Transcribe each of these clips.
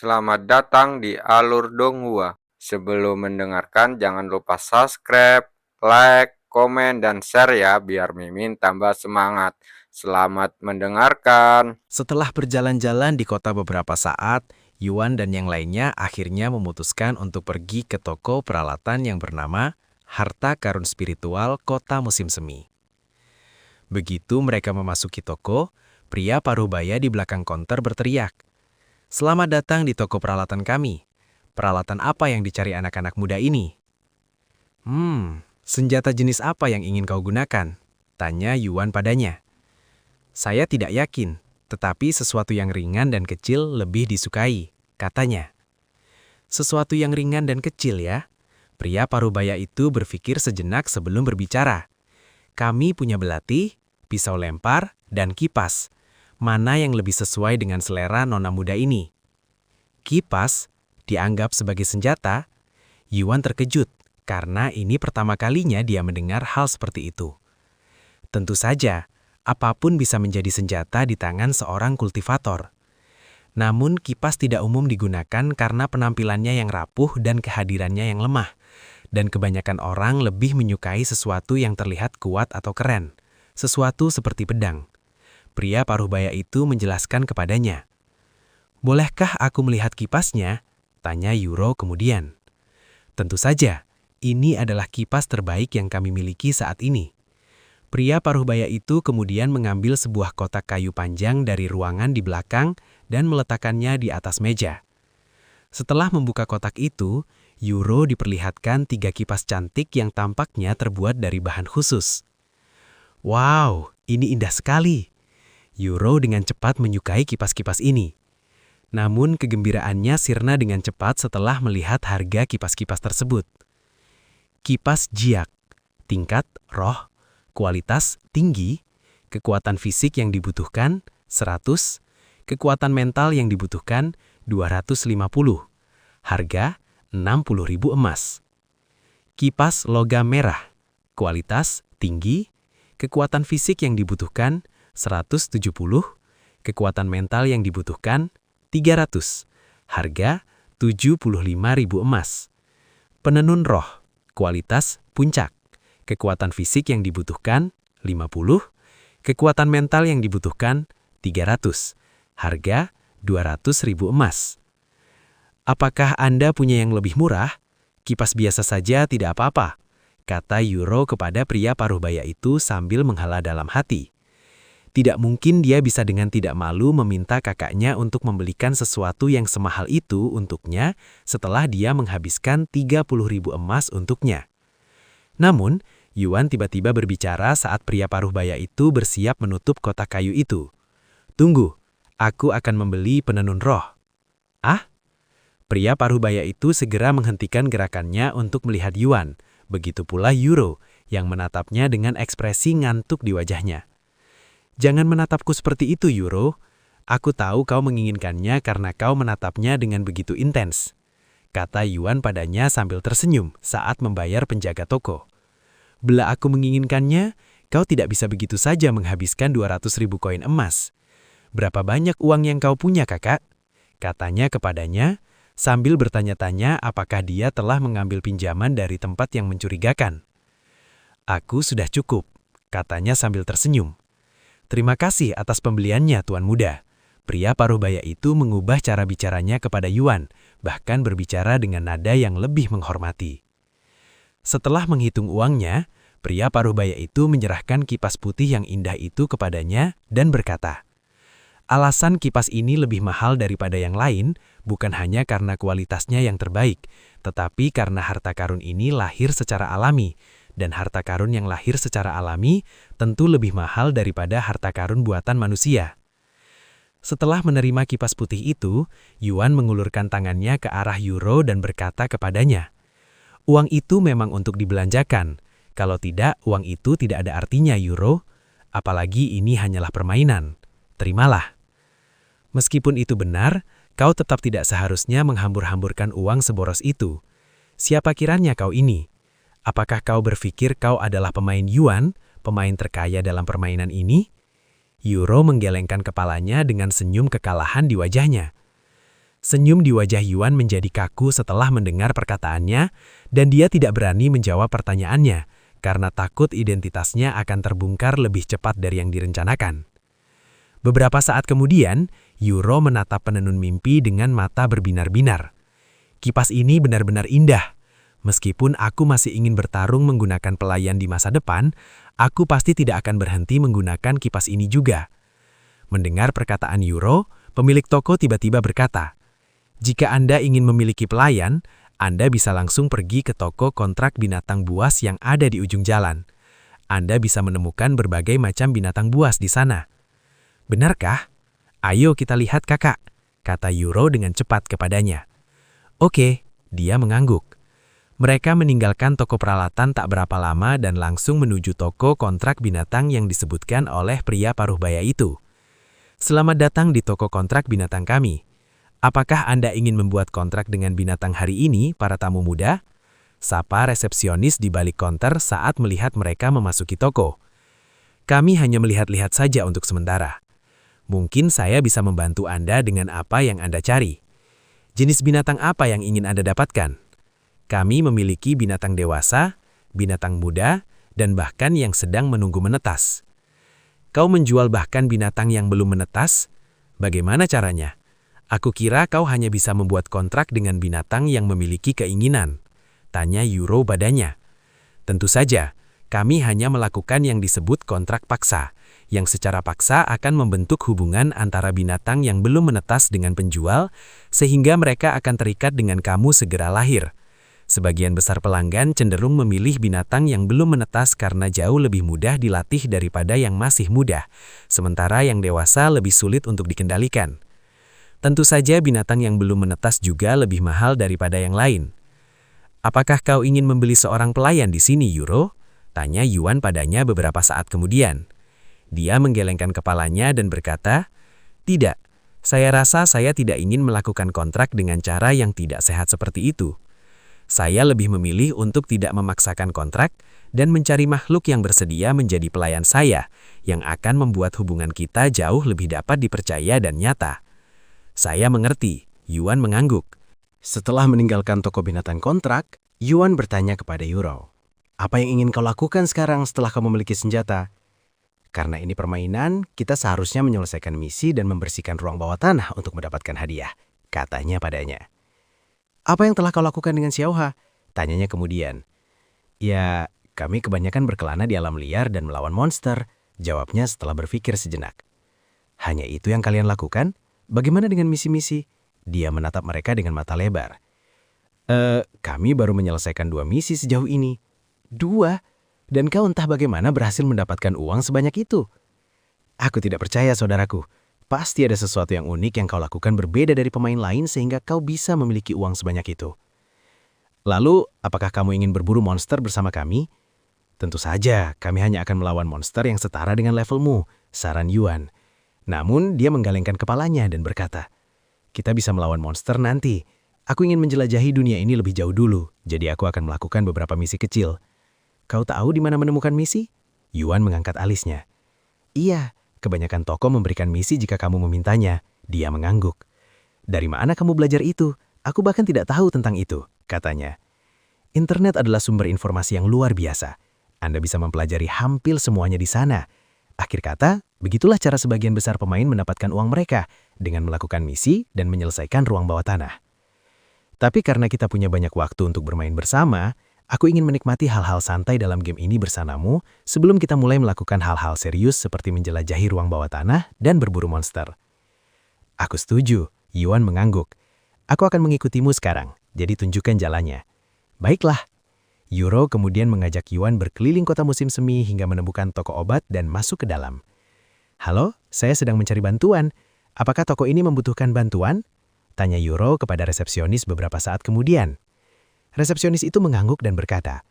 Selamat datang di Alur Donghua. Sebelum mendengarkan, jangan lupa subscribe, like, komen, dan share ya, biar Mimin tambah semangat. Selamat mendengarkan. Setelah berjalan-jalan di kota beberapa saat, Yuan dan yang lainnya akhirnya memutuskan untuk pergi ke toko peralatan yang bernama Harta Karun Spiritual Kota Musim Semi. Begitu mereka memasuki toko, pria parubaya di belakang konter berteriak, "Selamat datang di toko peralatan kami. Peralatan apa yang dicari anak-anak muda ini?" Senjata jenis apa yang ingin kau gunakan?" tanya Yuan padanya. "Saya tidak yakin, tetapi sesuatu yang ringan dan kecil lebih disukai," katanya. "Sesuatu yang ringan dan kecil ya?" Pria parubaya itu berpikir sejenak sebelum berbicara. "Kami punya belati, pisau lempar, dan kipas. Mana yang lebih sesuai dengan selera nona muda ini?" Kipas dianggap sebagai senjata? Yuan terkejut, karena ini pertama kalinya dia mendengar hal seperti itu. Tentu saja, apapun bisa menjadi senjata di tangan seorang kultivator. Namun kipas tidak umum digunakan karena penampilannya yang rapuh dan kehadirannya yang lemah. Dan kebanyakan orang lebih menyukai sesuatu yang terlihat kuat atau keren. Sesuatu seperti pedang. Pria parubaya itu menjelaskan kepadanya. "Bolehkah aku melihat kipasnya?" tanya Yuro kemudian. "Tentu saja, ini adalah kipas terbaik yang kami miliki saat ini." Pria parubaya itu kemudian mengambil sebuah kotak kayu panjang dari ruangan di belakang dan meletakkannya di atas meja. Setelah membuka kotak itu, Yuro diperlihatkan 3 kipas cantik yang tampaknya terbuat dari bahan khusus. "Wow, ini indah sekali." Yuro dengan cepat menyukai kipas-kipas ini. Namun kegembiraannya sirna dengan cepat setelah melihat harga kipas-kipas tersebut. Kipas jiak, tingkat roh, kualitas tinggi, kekuatan fisik yang dibutuhkan 100, kekuatan mental yang dibutuhkan 250, harga 60.000 emas. Kipas logam merah, kualitas tinggi, kekuatan fisik yang dibutuhkan 170, kekuatan mental yang dibutuhkan 300, harga 75.000 emas. Penenun roh, kualitas puncak, kekuatan fisik yang dibutuhkan 50, kekuatan mental yang dibutuhkan 300, harga 200.000 emas. "Apakah Anda punya yang lebih murah? Kipas biasa saja tidak apa-apa," kata Yuro kepada pria parubaya itu sambil menghela dalam hati. Tidak mungkin dia bisa dengan tidak malu meminta kakaknya untuk membelikan sesuatu yang semahal itu untuknya setelah dia menghabiskan 30.000 emas untuknya. Namun, Yuan tiba-tiba berbicara saat pria parubaya itu bersiap menutup kotak kayu itu. "Tunggu, aku akan membeli penenun roh." "Ah?" Pria parubaya itu segera menghentikan gerakannya untuk melihat Yuan, begitu pula Yuro yang menatapnya dengan ekspresi ngantuk di wajahnya. "Jangan menatapku seperti itu, Yuro. Aku tahu kau menginginkannya karena kau menatapnya dengan begitu intens," kata Yuan padanya sambil tersenyum saat membayar penjaga toko. "Bila aku menginginkannya, kau tidak bisa begitu saja menghabiskan 200.000 koin emas. Berapa banyak uang yang kau punya, kakak?" katanya kepadanya, sambil bertanya-tanya apakah dia telah mengambil pinjaman dari tempat yang mencurigakan. "Aku sudah cukup," katanya sambil tersenyum. "Terima kasih atas pembeliannya, Tuan Muda." Pria parubaya itu mengubah cara bicaranya kepada Yuan, bahkan berbicara dengan nada yang lebih menghormati. Setelah menghitung uangnya, pria parubaya itu menyerahkan kipas putih yang indah itu kepadanya dan berkata, "Alasan kipas ini lebih mahal daripada yang lain bukan hanya karena kualitasnya yang terbaik, tetapi karena harta karun ini lahir secara alami, dan harta karun yang lahir secara alami tentu lebih mahal daripada harta karun buatan manusia." Setelah menerima kipas putih itu, Yuan mengulurkan tangannya ke arah Yuro dan berkata kepadanya, "Uang itu memang untuk dibelanjakan. Kalau tidak, uang itu tidak ada artinya, Yuro. Apalagi ini hanyalah permainan. Terimalah." "Meskipun itu benar, kau tetap tidak seharusnya menghambur-hamburkan uang seboros itu. Siapa kiranya kau ini? Apakah kau berpikir kau adalah pemain Yuan, pemain terkaya dalam permainan ini?" Yuro menggelengkan kepalanya dengan senyum kekalahan di wajahnya. Senyum di wajah Yuan menjadi kaku setelah mendengar perkataannya, dan dia tidak berani menjawab pertanyaannya karena takut identitasnya akan terbongkar lebih cepat dari yang direncanakan. Beberapa saat kemudian, Yuro menatap penenun mimpi dengan mata berbinar-binar. Kipas ini benar-benar indah. Meskipun aku masih ingin bertarung menggunakan pelayan di masa depan, aku pasti tidak akan berhenti menggunakan kipas ini juga. Mendengar perkataan Yuro, pemilik toko tiba-tiba berkata, "Jika Anda ingin memiliki pelayan, Anda bisa langsung pergi ke toko kontrak binatang buas yang ada di ujung jalan. Anda bisa menemukan berbagai macam binatang buas di sana." "Benarkah? Ayo kita lihat kakak," kata Yuro dengan cepat kepadanya. "Oke," dia mengangguk. Mereka meninggalkan toko peralatan tak berapa lama dan langsung menuju toko kontrak binatang yang disebutkan oleh pria paruh baya itu. "Selamat datang di toko kontrak binatang kami. Apakah Anda ingin membuat kontrak dengan binatang hari ini, para tamu muda?" Sapa resepsionis di balik konter saat melihat mereka memasuki toko. "Kami hanya melihat-lihat saja untuk sementara. Mungkin saya bisa membantu Anda dengan apa yang Anda cari. Jenis binatang apa yang ingin Anda dapatkan? Kami memiliki binatang dewasa, binatang muda, dan bahkan yang sedang menunggu menetas." "Kau menjual bahkan binatang yang belum menetas? Bagaimana caranya? Aku kira kau hanya bisa membuat kontrak dengan binatang yang memiliki keinginan," tanya Yuro padanya. "Tentu saja, kami hanya melakukan yang disebut kontrak paksa, yang secara paksa akan membentuk hubungan antara binatang yang belum menetas dengan penjual, sehingga mereka akan terikat dengan kamu segera lahir. Sebagian besar pelanggan cenderung memilih binatang yang belum menetas karena jauh lebih mudah dilatih daripada yang masih muda, sementara yang dewasa lebih sulit untuk dikendalikan. Tentu saja binatang yang belum menetas juga lebih mahal daripada yang lain." "Apakah kau ingin membeli seorang pelayan di sini, Yuro?" tanya Yuan padanya beberapa saat kemudian. Dia menggelengkan kepalanya dan berkata, "Tidak, saya rasa saya tidak ingin melakukan kontrak dengan cara yang tidak sehat seperti itu. Saya lebih memilih untuk tidak memaksakan kontrak dan mencari makhluk yang bersedia menjadi pelayan saya, yang akan membuat hubungan kita jauh lebih dapat dipercaya dan nyata." "Saya mengerti," Yuan mengangguk. Setelah meninggalkan toko binatang kontrak, Yuan bertanya kepada Yuro, "Apa yang ingin kau lakukan sekarang setelah kau memiliki senjata? Karena ini permainan, kita seharusnya menyelesaikan misi dan membersihkan ruang bawah tanah untuk mendapatkan hadiah," katanya padanya. "Apa yang telah kau lakukan dengan Xiaoha?" tanyanya kemudian. "Ya, kami kebanyakan berkelana di alam liar dan melawan monster," jawabnya setelah berpikir sejenak. "Hanya itu yang kalian lakukan? Bagaimana dengan misi-misi?" Dia menatap mereka dengan mata lebar. Kami baru menyelesaikan 2 misi sejauh ini." "2? Dan kau entah bagaimana berhasil mendapatkan uang sebanyak itu?" "Aku tidak percaya, saudaraku. Pasti ada sesuatu yang unik yang kau lakukan berbeda dari pemain lain sehingga kau bisa memiliki uang sebanyak itu." "Lalu, apakah kamu ingin berburu monster bersama kami?" "Tentu saja, kami hanya akan melawan monster yang setara dengan levelmu," saran Yuan. Namun, dia menggelengkan kepalanya dan berkata, "Kita bisa melawan monster nanti. Aku ingin menjelajahi dunia ini lebih jauh dulu, jadi aku akan melakukan beberapa misi kecil." "Kau tahu di mana menemukan misi?" Yuan mengangkat alisnya. "Iya, kebanyakan toko memberikan misi jika kamu memintanya." Dia mengangguk. "Dari mana kamu belajar itu? Aku bahkan tidak tahu tentang itu," katanya. "Internet adalah sumber informasi yang luar biasa. Anda bisa mempelajari hampir semuanya di sana. Akhir kata, begitulah cara sebagian besar pemain mendapatkan uang mereka, dengan melakukan misi dan menyelesaikan ruang bawah tanah. Tapi karena kita punya banyak waktu untuk bermain bersama, aku ingin menikmati hal-hal santai dalam game ini bersamamu sebelum kita mulai melakukan hal-hal serius seperti menjelajahi ruang bawah tanah dan berburu monster." "Aku setuju," Yuan mengangguk. "Aku akan mengikutimu sekarang, jadi tunjukkan jalannya." "Baiklah." Yuro kemudian mengajak Yuan berkeliling kota musim semi hingga menemukan toko obat dan masuk ke dalam. "Halo, saya sedang mencari bantuan. Apakah toko ini membutuhkan bantuan?" tanya Yuro kepada resepsionis beberapa saat kemudian. Resepsionis itu mengangguk dan berkata,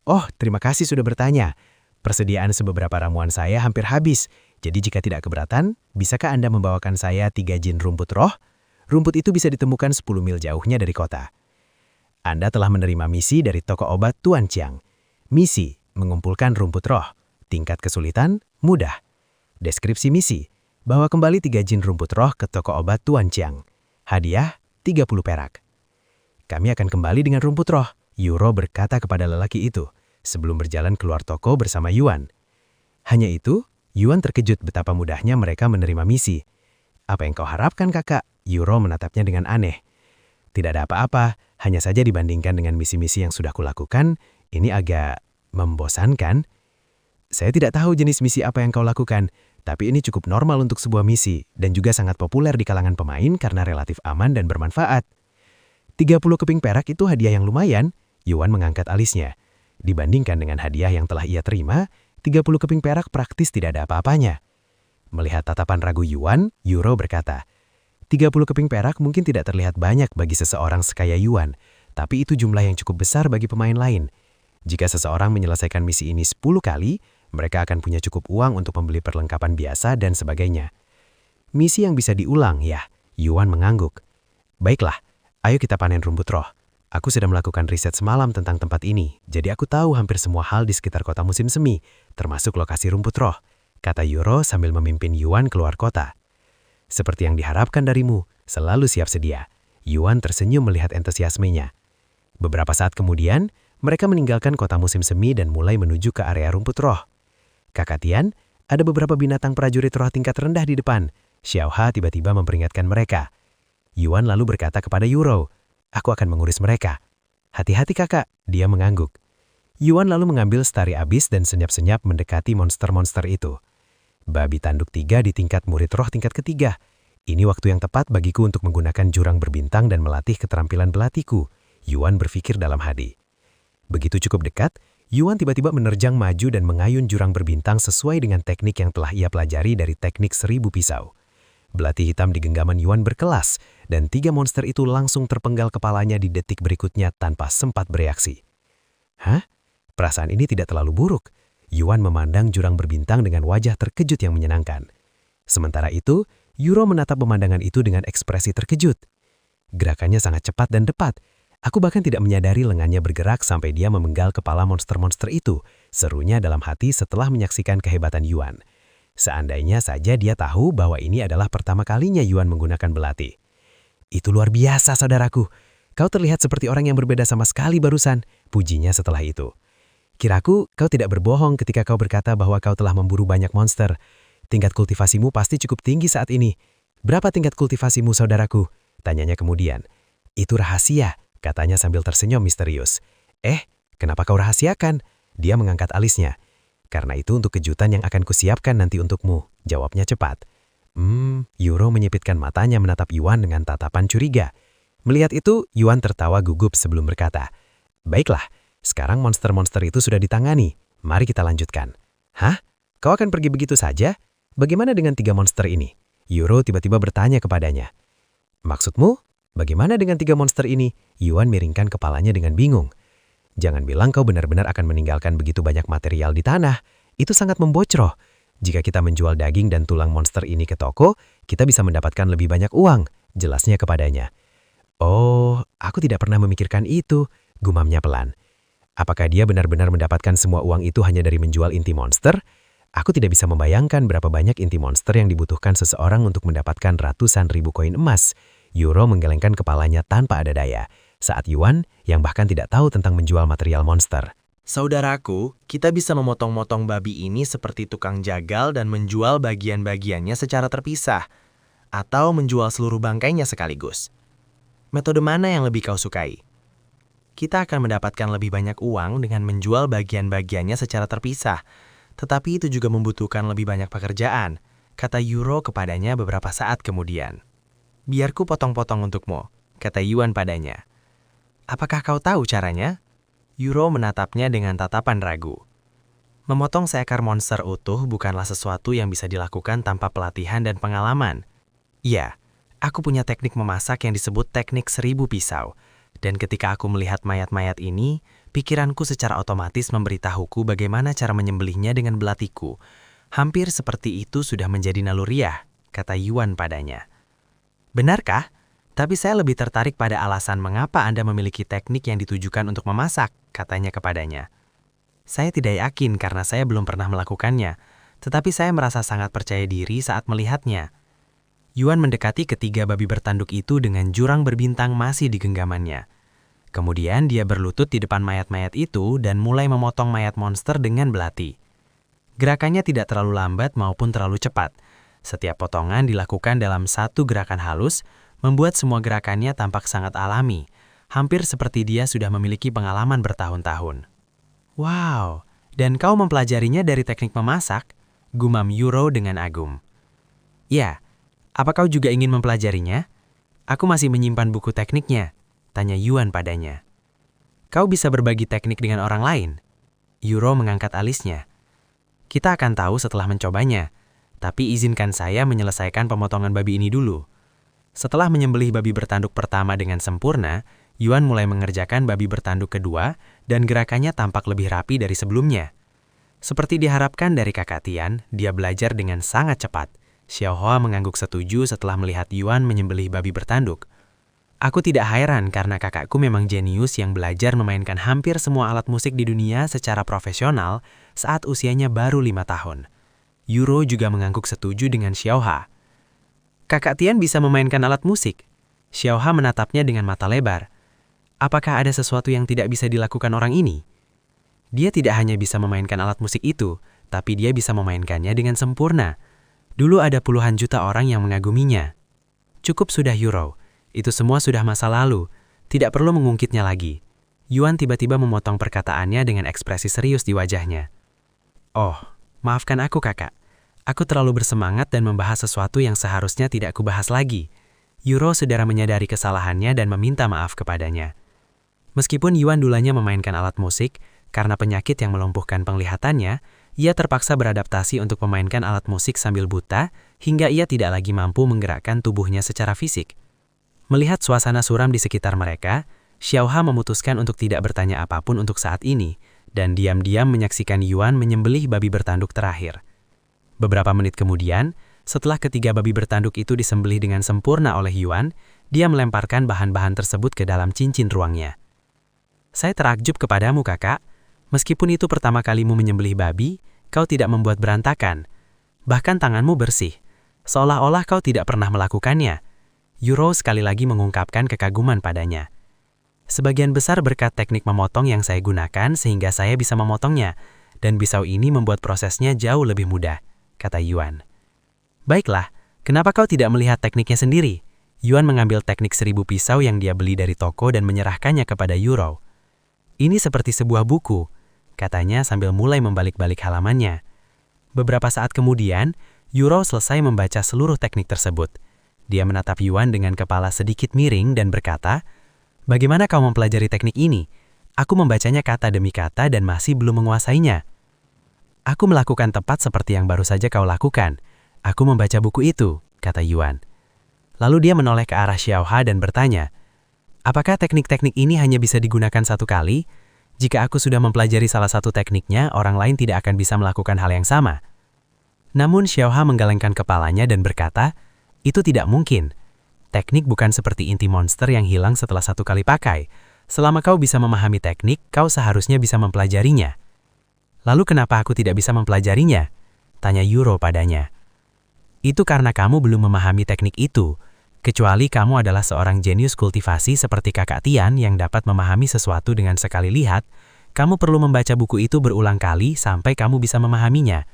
"Oh, terima kasih sudah bertanya. Persediaan sebeberapa ramuan saya hampir habis, jadi jika tidak keberatan, bisakah Anda membawakan saya 3 jin rumput roh? Rumput itu bisa ditemukan 10 mil jauhnya dari kota." "Anda telah menerima misi dari toko obat Tuan Chiang. Misi, mengumpulkan rumput roh. Tingkat kesulitan, mudah. Deskripsi misi, bawa kembali 3 jin rumput roh ke toko obat Tuan Chiang. Hadiah, 30 perak. Kami akan kembali dengan rumput roh, Yuro berkata kepada lelaki itu, sebelum berjalan keluar toko bersama Yuan. Hanya itu, Yuan terkejut betapa mudahnya mereka menerima misi. Apa yang kau harapkan, kakak? Yuro menatapnya dengan aneh. Tidak ada apa-apa, hanya saja dibandingkan dengan misi-misi yang sudah kulakukan, ini agak membosankan. Saya tidak tahu jenis misi apa yang kau lakukan, tapi ini cukup normal untuk sebuah misi, dan juga sangat populer di kalangan pemain karena relatif aman dan bermanfaat. 30 keping perak itu hadiah yang lumayan, Yuan mengangkat alisnya. Dibandingkan dengan hadiah yang telah ia terima, 30 keping perak praktis tidak ada apa-apanya. Melihat tatapan ragu Yuan, Yuro berkata, 30 keping perak mungkin tidak terlihat banyak bagi seseorang sekaya Yuan, tapi itu jumlah yang cukup besar bagi pemain lain. Jika seseorang menyelesaikan misi ini 10 kali, mereka akan punya cukup uang untuk membeli perlengkapan biasa dan sebagainya. Misi yang bisa diulang, ya, Yuan mengangguk. Baiklah, ayo kita panen rumput roh. Aku sudah melakukan riset semalam tentang tempat ini, jadi aku tahu hampir semua hal di sekitar kota musim semi, termasuk lokasi rumput roh, kata Yuro sambil memimpin Yuan keluar kota. Seperti yang diharapkan darimu, selalu siap sedia. Yuan tersenyum melihat entusiasmenya. Beberapa saat kemudian, mereka meninggalkan kota musim semi dan mulai menuju ke area rumput roh. Kakak Tian, ada beberapa binatang prajurit roh tingkat rendah di depan. Xiaoha tiba-tiba memperingatkan mereka. Yuan lalu berkata kepada Yuro, aku akan mengurus mereka. Hati-hati kakak, dia mengangguk. Yuan lalu mengambil setari abis dan senyap-senyap mendekati monster-monster itu. Babi tanduk 3 di tingkat murid roh tingkat ketiga. Ini waktu yang tepat bagiku untuk menggunakan jurang berbintang dan melatih keterampilan belatiku. Yuan berpikir dalam hati. Begitu cukup dekat, Yuan tiba-tiba menerjang maju dan mengayun jurang berbintang sesuai dengan teknik yang telah ia pelajari dari teknik 1000 pisau. Belati hitam di genggaman Yuan berkelas, dan 3 monster itu langsung terpenggal kepalanya di detik berikutnya tanpa sempat bereaksi. Hah? Perasaan ini tidak terlalu buruk. Yuan memandang jurang berbintang dengan wajah terkejut yang menyenangkan. Sementara itu, Yuro menatap pemandangan itu dengan ekspresi terkejut. Gerakannya sangat cepat dan tepat. Aku bahkan tidak menyadari lengannya bergerak sampai dia memenggal kepala monster-monster itu, serunya dalam hati setelah menyaksikan kehebatan Yuan. Seandainya saja dia tahu bahwa ini adalah pertama kalinya Yuan menggunakan belati. Itu luar biasa, saudaraku. Kau terlihat seperti orang yang berbeda sama sekali barusan, pujinya setelah itu. Kiraku kau tidak berbohong ketika kau berkata bahwa kau telah memburu banyak monster. Tingkat kultivasimu pasti cukup tinggi saat ini. Berapa tingkat kultivasimu, saudaraku? Tanyanya kemudian. Itu rahasia, katanya sambil tersenyum misterius. Kenapa kau rahasiakan? Dia mengangkat alisnya. Karena itu untuk kejutan yang akan kusiapkan nanti untukmu, jawabnya cepat. Yuro menyipitkan matanya menatap Yuan dengan tatapan curiga. Melihat itu, Yuan tertawa gugup sebelum berkata, baiklah, sekarang monster-monster itu sudah ditangani. Mari kita lanjutkan. Hah? Kau akan pergi begitu saja? Bagaimana dengan 3 monster ini? Yuro tiba-tiba bertanya kepadanya. Maksudmu? Bagaimana dengan 3 monster ini? Yuan miringkan kepalanya dengan bingung. Jangan bilang kau benar-benar akan meninggalkan begitu banyak material di tanah. Itu sangat membocroh. Jika kita menjual daging dan tulang monster ini ke toko, kita bisa mendapatkan lebih banyak uang, jelasnya kepadanya. Oh, aku tidak pernah memikirkan itu, gumamnya pelan. Apakah dia benar-benar mendapatkan semua uang itu hanya dari menjual inti monster? Aku tidak bisa membayangkan berapa banyak inti monster yang dibutuhkan seseorang untuk mendapatkan ratusan ribu koin emas. Yuro menggelengkan kepalanya tanpa ada daya, saat Yuan yang bahkan tidak tahu tentang menjual material monster. Saudaraku, kita bisa memotong-motong babi ini seperti tukang jagal dan menjual bagian-bagiannya secara terpisah, atau menjual seluruh bangkainya sekaligus. Metode mana yang lebih kau sukai? Kita akan mendapatkan lebih banyak uang dengan menjual bagian-bagiannya secara terpisah, tetapi itu juga membutuhkan lebih banyak pekerjaan, kata Yuro kepadanya beberapa saat kemudian. Biarku potong-potong untukmu, kata Yuan padanya. Apakah kau tahu caranya? Yuro menatapnya dengan tatapan ragu. Memotong seekor monster utuh bukanlah sesuatu yang bisa dilakukan tanpa pelatihan dan pengalaman. Ya, aku punya teknik memasak yang disebut teknik 1000 pisau. Dan ketika aku melihat mayat-mayat ini, pikiranku secara otomatis memberitahuku bagaimana cara menyembelihnya dengan belatiku. Hampir seperti itu sudah menjadi naluriah, kata Yuan padanya. Benarkah? Tapi saya lebih tertarik pada alasan mengapa Anda memiliki teknik yang ditujukan untuk memasak, katanya kepadanya. Saya tidak yakin karena saya belum pernah melakukannya, tetapi saya merasa sangat percaya diri saat melihatnya. Yuan mendekati ketiga babi bertanduk itu dengan jurang berbintang masih di genggamannya. Kemudian dia berlutut di depan mayat-mayat itu dan mulai memotong mayat monster dengan belati. Gerakannya tidak terlalu lambat maupun terlalu cepat. Setiap potongan dilakukan dalam satu gerakan halus, membuat semua gerakannya tampak sangat alami, hampir seperti dia sudah memiliki pengalaman bertahun-tahun. Wow, dan kau mempelajarinya dari teknik memasak? Gumam Yuro dengan agum. Ya, apa kau juga ingin mempelajarinya? Aku masih menyimpan buku tekniknya, tanya Yuan padanya. Kau bisa berbagi teknik dengan orang lain? Yuro mengangkat alisnya. Kita akan tahu setelah mencobanya, tapi izinkan saya menyelesaikan pemotongan babi ini dulu. Setelah menyembelih babi bertanduk pertama dengan sempurna, Yuan mulai mengerjakan babi bertanduk kedua dan gerakannya tampak lebih rapi dari sebelumnya. Seperti diharapkan dari Kakak Tian, dia belajar dengan sangat cepat. Xiaohua mengangguk setuju setelah melihat Yuan menyembelih babi bertanduk. Aku tidak heran karena kakakku memang jenius yang belajar memainkan hampir semua alat musik di dunia secara profesional saat usianya baru 5 tahun. Yuro juga mengangguk setuju dengan Xiaohua. Kakak Tian bisa memainkan alat musik. Xiaohua menatapnya dengan mata lebar. Apakah ada sesuatu yang tidak bisa dilakukan orang ini? Dia tidak hanya bisa memainkan alat musik itu, tapi dia bisa memainkannya dengan sempurna. Dulu ada puluhan juta orang yang mengaguminya. Cukup sudah Yuro, itu semua sudah masa lalu, tidak perlu mengungkitnya lagi. Yuan tiba-tiba memotong perkataannya dengan ekspresi serius di wajahnya. Oh, maafkan aku kakak. Aku terlalu bersemangat dan membahas sesuatu yang seharusnya tidak kubahas lagi. Yuro segera menyadari kesalahannya dan meminta maaf kepadanya. Meskipun Yuan dulunya memainkan alat musik, karena penyakit yang melumpuhkan penglihatannya, ia terpaksa beradaptasi untuk memainkan alat musik sambil buta, hingga ia tidak lagi mampu menggerakkan tubuhnya secara fisik. Melihat suasana suram di sekitar mereka, Xiaohua memutuskan untuk tidak bertanya apapun untuk saat ini, dan diam-diam menyaksikan Yuan menyembelih babi bertanduk terakhir. Beberapa menit kemudian, setelah ketiga babi bertanduk itu disembelih dengan sempurna oleh Yuan, dia melemparkan bahan-bahan tersebut ke dalam cincin ruangnya. Saya terakjub kepadamu kakak. Meskipun itu pertama kalimu menyembelih babi, kau tidak membuat berantakan. Bahkan tanganmu bersih, seolah-olah kau tidak pernah melakukannya. Yuro sekali lagi mengungkapkan kekaguman padanya. Sebagian besar berkat teknik memotong yang saya gunakan sehingga saya bisa memotongnya, dan pisau ini membuat prosesnya jauh lebih mudah, kata Yuan. Baiklah, kenapa kau tidak melihat tekniknya sendiri? Yuan mengambil teknik 1000 pisau yang dia beli dari toko dan menyerahkannya kepada Yuro. Ini seperti sebuah buku, katanya sambil mulai membalik-balik halamannya. Beberapa saat kemudian, Yuro selesai membaca seluruh teknik tersebut. Dia menatap Yuan dengan kepala sedikit miring dan berkata, "Bagaimana kau mempelajari teknik ini? Aku membacanya kata demi kata dan masih belum menguasainya." "Aku melakukan tepat seperti yang baru saja kau lakukan. Aku membaca buku itu," kata Yuan. Lalu dia menoleh ke arah Xiaohua dan bertanya, "Apakah teknik-teknik ini hanya bisa digunakan satu kali? Jika aku sudah mempelajari salah satu tekniknya, orang lain tidak akan bisa melakukan hal yang sama." Namun Xiaohua menggelengkan kepalanya dan berkata, "Itu tidak mungkin. Teknik bukan seperti inti monster yang hilang setelah satu kali pakai. Selama kau bisa memahami teknik, kau seharusnya bisa mempelajarinya." "Lalu kenapa aku tidak bisa mempelajarinya?" tanya Yuro padanya. "Itu karena kamu belum memahami teknik itu. Kecuali kamu adalah seorang jenius kultivasi seperti Kakak Tian yang dapat memahami sesuatu dengan sekali lihat, kamu perlu membaca buku itu berulang kali sampai kamu bisa memahaminya.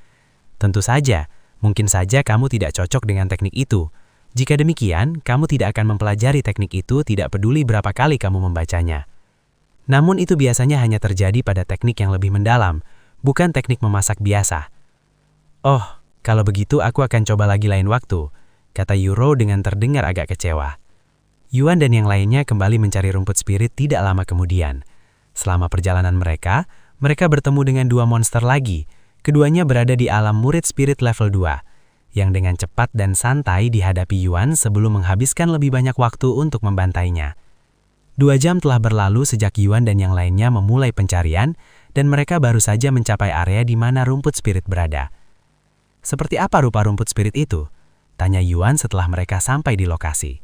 Tentu saja, mungkin saja kamu tidak cocok dengan teknik itu. Jika demikian, kamu tidak akan mempelajari teknik itu tidak peduli berapa kali kamu membacanya. Namun itu biasanya hanya terjadi pada teknik yang lebih mendalam, bukan teknik memasak biasa." "Oh, kalau begitu aku akan coba lagi lain waktu," kata Yuro dengan terdengar agak kecewa. Yuan dan yang lainnya kembali mencari rumput spirit tidak lama kemudian. Selama perjalanan mereka bertemu dengan dua monster lagi. Keduanya berada di alam murid spirit level 2, yang dengan cepat dan santai dihadapi Yuan sebelum menghabiskan lebih banyak waktu untuk membantainya. 2 jam telah berlalu sejak Yuan dan yang lainnya memulai pencarian, dan mereka baru saja mencapai area di mana rumput spirit berada. "Seperti apa rupa rumput spirit itu?" tanya Yuan setelah mereka sampai di lokasi.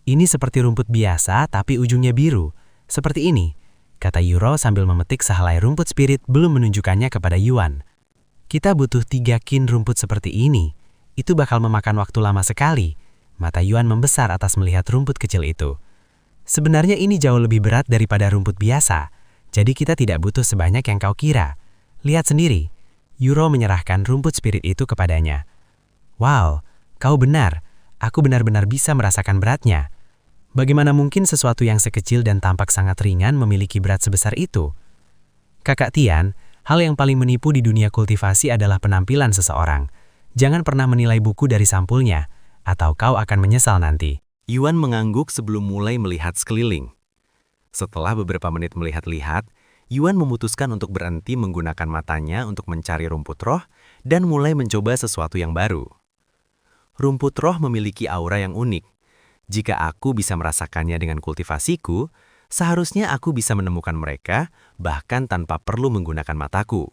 "Ini seperti rumput biasa tapi ujungnya biru. Seperti ini," kata Yuro sambil memetik sehelai rumput spirit belum menunjukkannya kepada Yuan. "Kita butuh 3 kin rumput seperti ini. Itu bakal memakan waktu lama sekali," Mata Yuan membesar atas melihat rumput kecil itu. Sebenarnya ini jauh lebih berat daripada rumput biasa, jadi kita tidak butuh sebanyak yang kau kira. Lihat sendiri, Yuro menyerahkan rumput spirit itu kepadanya. Wow, kau benar. Aku benar-benar bisa merasakan beratnya. Bagaimana mungkin sesuatu yang sekecil dan tampak sangat ringan memiliki berat sebesar itu? Kakak Tian, hal yang paling menipu di dunia kultivasi adalah penampilan seseorang. Jangan pernah menilai buku dari sampulnya, atau kau akan menyesal nanti. Yuan mengangguk sebelum mulai melihat sekeliling. Setelah beberapa menit melihat-lihat, Yuan memutuskan untuk berhenti menggunakan matanya untuk mencari rumput roh dan mulai mencoba sesuatu yang baru. Rumput roh memiliki aura yang unik. Jika aku bisa merasakannya dengan kultivasiku, seharusnya aku bisa menemukan mereka bahkan tanpa perlu menggunakan mataku.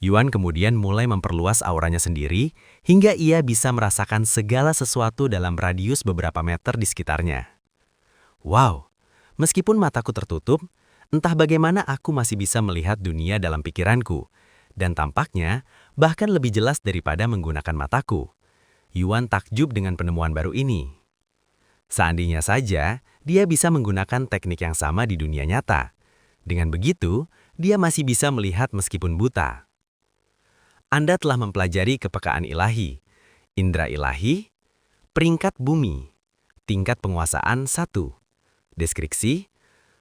Yuan kemudian mulai memperluas auranya sendiri hingga ia bisa merasakan segala sesuatu dalam radius beberapa meter di sekitarnya. Wow, meskipun mataku tertutup, entah bagaimana aku masih bisa melihat dunia dalam pikiranku, dan tampaknya bahkan lebih jelas daripada menggunakan mataku. Yuan takjub dengan penemuan baru ini. Seandainya saja, dia bisa menggunakan teknik yang sama di dunia nyata. Dengan begitu, dia masih bisa melihat meskipun buta. Anda telah mempelajari kepekaan ilahi, indera ilahi, peringkat bumi, tingkat penguasaan 1. Deskripsi,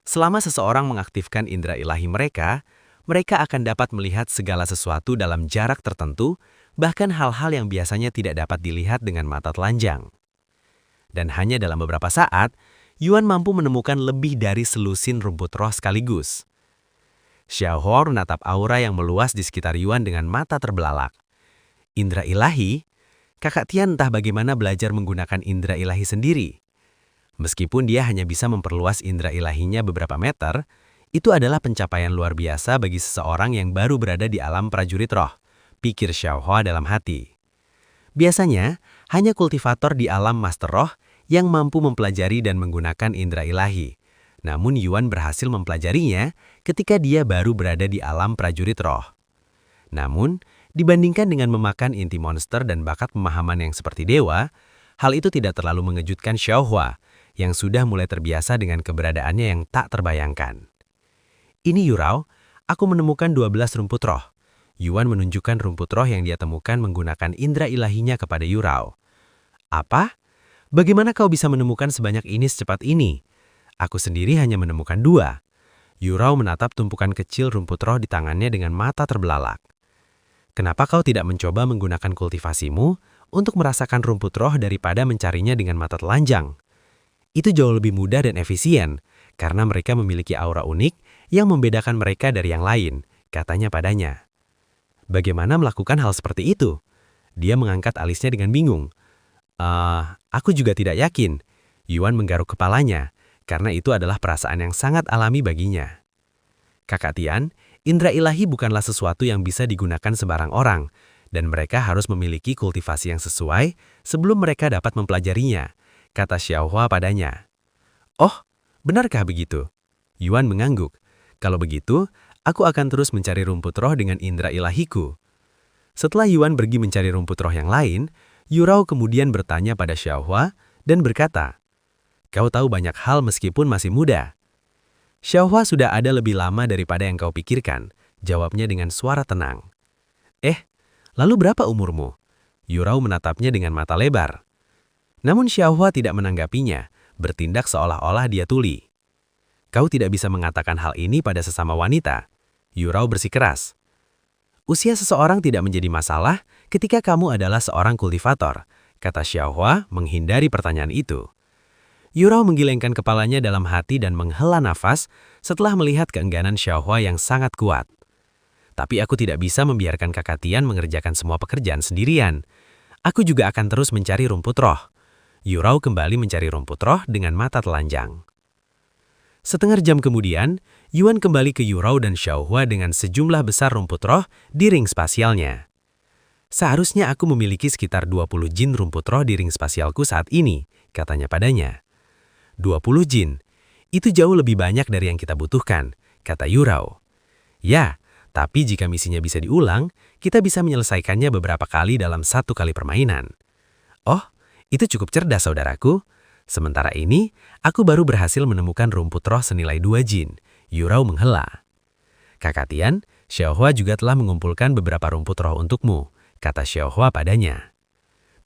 selama seseorang mengaktifkan indera ilahi mereka, mereka akan dapat melihat segala sesuatu dalam jarak tertentu, bahkan hal-hal yang biasanya tidak dapat dilihat dengan mata telanjang. Dan hanya dalam beberapa saat, Yuan mampu menemukan lebih dari selusin rumput roh sekaligus. Xiaohua menatap aura yang meluas di sekitar Yuan dengan mata terbelalak. Indera ilahi? Kakak Tian entah bagaimana belajar menggunakan indera ilahi sendiri. Meskipun dia hanya bisa memperluas indera ilahinya beberapa meter, itu adalah pencapaian luar biasa bagi seseorang yang baru berada di alam prajurit roh, pikir Xiaohua dalam hati. Biasanya, hanya kultivator di alam master roh yang mampu mempelajari dan menggunakan indera ilahi. Namun Yuan berhasil mempelajarinya ketika dia baru berada di alam prajurit roh. Namun, dibandingkan dengan memakan inti monster dan bakat pemahaman yang seperti dewa, hal itu tidak terlalu mengejutkan Xiaohua, yang sudah mulai terbiasa dengan keberadaannya yang tak terbayangkan. Ini Yurao, aku menemukan 12 rumput roh. Yuan menunjukkan rumput roh yang dia temukan menggunakan indera ilahinya kepada Yurao. Apa? Bagaimana kau bisa menemukan sebanyak ini secepat ini? Aku sendiri hanya menemukan 2. Yurao menatap tumpukan kecil rumput roh di tangannya dengan mata terbelalak. Kenapa kau tidak mencoba menggunakan kultivasimu untuk merasakan rumput roh daripada mencarinya dengan mata telanjang? Itu jauh lebih mudah dan efisien, karena mereka memiliki aura unik yang membedakan mereka dari yang lain, katanya padanya. Bagaimana melakukan hal seperti itu? Dia mengangkat alisnya dengan bingung. Aku juga tidak yakin. Yuan menggaruk kepalanya, karena itu adalah perasaan yang sangat alami baginya. Kakak Tian, indera ilahi bukanlah sesuatu yang bisa digunakan sembarang orang, dan mereka harus memiliki kultivasi yang sesuai sebelum mereka dapat mempelajarinya, kata Xiaohua padanya. Oh, benarkah begitu? Yuan mengangguk. Kalau begitu, aku akan terus mencari rumput roh dengan indera ilahiku. Setelah Yuan pergi mencari rumput roh yang lain, Yurao kemudian bertanya pada Xiaohua dan berkata, kau tahu banyak hal meskipun masih muda. Xiaohua sudah ada lebih lama daripada yang kau pikirkan, jawabnya dengan suara tenang. Lalu berapa umurmu? Yurao menatapnya dengan mata lebar. Namun Xiaohua tidak menanggapinya, bertindak seolah-olah dia tuli. Kau tidak bisa mengatakan hal ini pada sesama wanita. Yurao bersikeras. Usia seseorang tidak menjadi masalah ketika kamu adalah seorang kultivator, kata Xiaohua menghindari pertanyaan itu. Yurao menggelengkan kepalanya dalam hati dan menghela nafas setelah melihat keengganan Xiaohua yang sangat kuat. Tapi aku tidak bisa membiarkan kakak Tian mengerjakan semua pekerjaan sendirian. Aku juga akan terus mencari rumput roh. Yurao kembali mencari rumput roh dengan mata telanjang. Setengah jam kemudian, Yuan kembali ke Yurao dan Xiaohua dengan sejumlah besar rumput roh di ring spasialnya. Seharusnya aku memiliki sekitar 20 jin rumput roh di ring spasialku saat ini, katanya padanya. 20 jin, itu jauh lebih banyak dari yang kita butuhkan, kata Yurao. Ya, tapi jika misinya bisa diulang, kita bisa menyelesaikannya beberapa kali dalam 1 kali permainan. Oh, Itu cukup cerdas, saudaraku. Sementara ini, aku baru berhasil menemukan rumput roh senilai 2 jin. Yurao menghela. Kakak Tian, Xiaohua juga telah mengumpulkan beberapa rumput roh untukmu, kata Xiaohua padanya.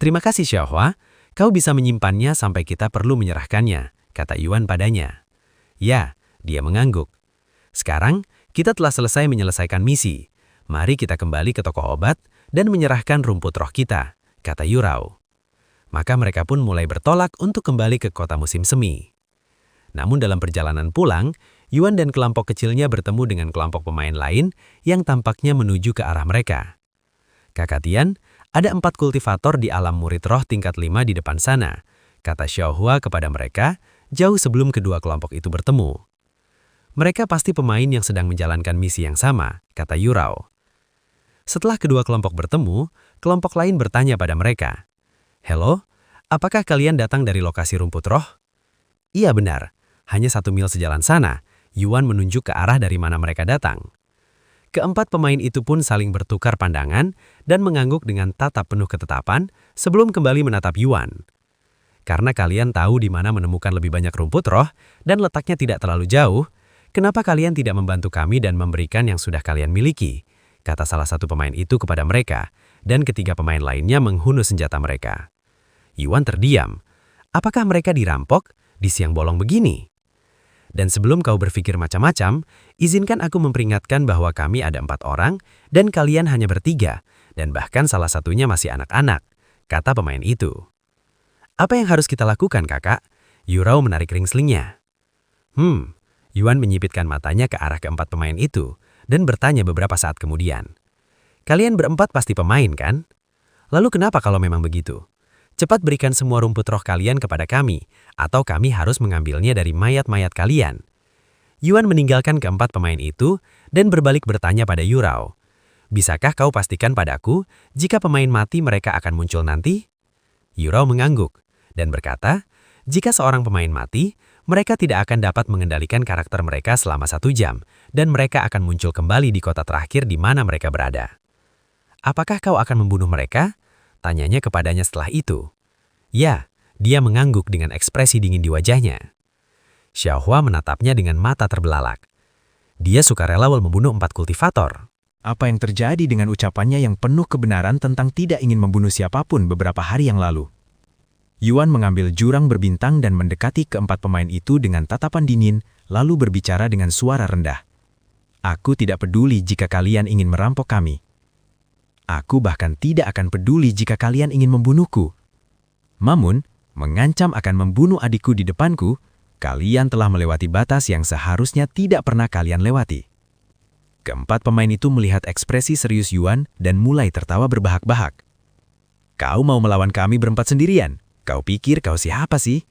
Terima kasih, Xiaohua. Kau bisa menyimpannya sampai kita perlu menyerahkannya, kata Yuan padanya. Ya, dia mengangguk. Sekarang, kita telah selesai menyelesaikan misi. Mari kita kembali ke toko obat dan menyerahkan rumput roh kita, kata Yurao. Maka mereka pun mulai bertolak untuk kembali ke kota musim semi. Namun dalam perjalanan pulang, Yuan dan kelompok kecilnya bertemu dengan kelompok pemain lain yang tampaknya menuju ke arah mereka. Kakak Tian, ada 4 kultivator di alam murid roh tingkat 5 di depan sana, kata Xiaohua kepada mereka jauh sebelum kedua kelompok itu bertemu. Mereka pasti pemain yang sedang menjalankan misi yang sama, kata Yurao. Setelah kedua kelompok bertemu, kelompok lain bertanya pada mereka, "Halo, apakah kalian datang dari lokasi rumput roh?" Iya benar, hanya 1 mil sejalan sana, Yuan menunjuk ke arah dari mana mereka datang. Keempat pemain itu pun saling bertukar pandangan dan mengangguk dengan tatap penuh ketetapan sebelum kembali menatap Yuan. Karena kalian tahu di mana menemukan lebih banyak rumput roh dan letaknya tidak terlalu jauh, kenapa kalian tidak membantu kami dan memberikan yang sudah kalian miliki? Kata salah satu pemain itu kepada mereka, dan ketiga pemain lainnya menghunus senjata mereka. Yuan terdiam. Apakah mereka dirampok di siang bolong begini? Dan sebelum kau berpikir macam-macam, izinkan aku memperingatkan bahwa kami ada 4 orang dan kalian hanya bertiga, dan bahkan salah satunya masih anak-anak, kata pemain itu. Apa yang harus kita lakukan, kakak? Yurao menarik ringslingnya. Yuan menyipitkan matanya ke arah keempat pemain itu dan bertanya beberapa saat kemudian. Kalian berempat pasti pemain, kan? Lalu kenapa kalau memang begitu? Cepat berikan semua rumput roh kalian kepada kami, atau kami harus mengambilnya dari mayat-mayat kalian. Yuan meninggalkan keempat pemain itu dan berbalik bertanya pada Yurao. Bisakah kau pastikan padaku jika pemain mati mereka akan muncul nanti? Yurao mengangguk dan berkata, jika seorang pemain mati, mereka tidak akan dapat mengendalikan karakter mereka selama 1 jam, dan mereka akan muncul kembali di kota terakhir di mana mereka berada. Apakah kau akan membunuh mereka? Tanyanya kepadanya setelah itu. Ya, dia mengangguk dengan ekspresi dingin di wajahnya. Xiaohua menatapnya dengan mata terbelalak. Dia sukarela membunuh 4 kultivator. Apa yang terjadi dengan ucapannya yang penuh kebenaran tentang tidak ingin membunuh siapapun beberapa hari yang lalu? Yuan mengambil jurang berbintang dan mendekati keempat pemain itu dengan tatapan dingin, lalu berbicara dengan suara rendah. Aku tidak peduli jika kalian ingin merampok kami. Aku bahkan tidak akan peduli jika kalian ingin membunuhku. Namun, mengancam akan membunuh adikku di depanku, kalian telah melewati batas yang seharusnya tidak pernah kalian lewati. Keempat pemain itu melihat ekspresi serius Yuan dan mulai tertawa berbahak-bahak. Kau mau melawan kami berempat sendirian? Kau pikir kau siapa sih?